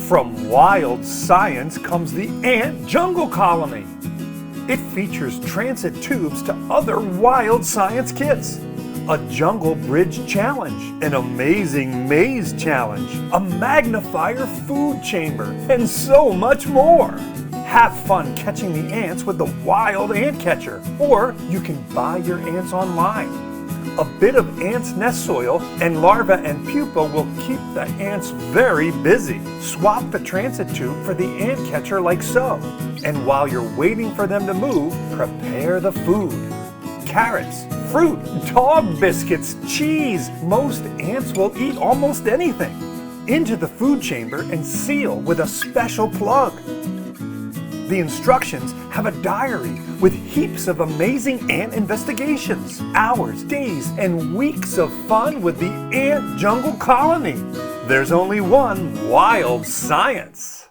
From wild science comes the Ant Jungle Colony. It features transit tubes to other wild science kits, a jungle bridge challenge, an amazing maze challenge, a magnifier food chamber, and so much more. Have fun catching the ants with the wild ant catcher, or you can buy your ants online. A bit of ant's nest soil and larva and pupa will keep the ants very busy. Swap the transit tube for the ant catcher like so. And while you're waiting for them to move, prepare the food. Carrots, fruit, dog biscuits, cheese. Most ants will eat almost anything. Into the food chamber and seal with a special plug. The instructions have a diary with heaps of amazing ant investigations, hours, days, and weeks of fun with the Ant Jungle Colony. There's only one wild science.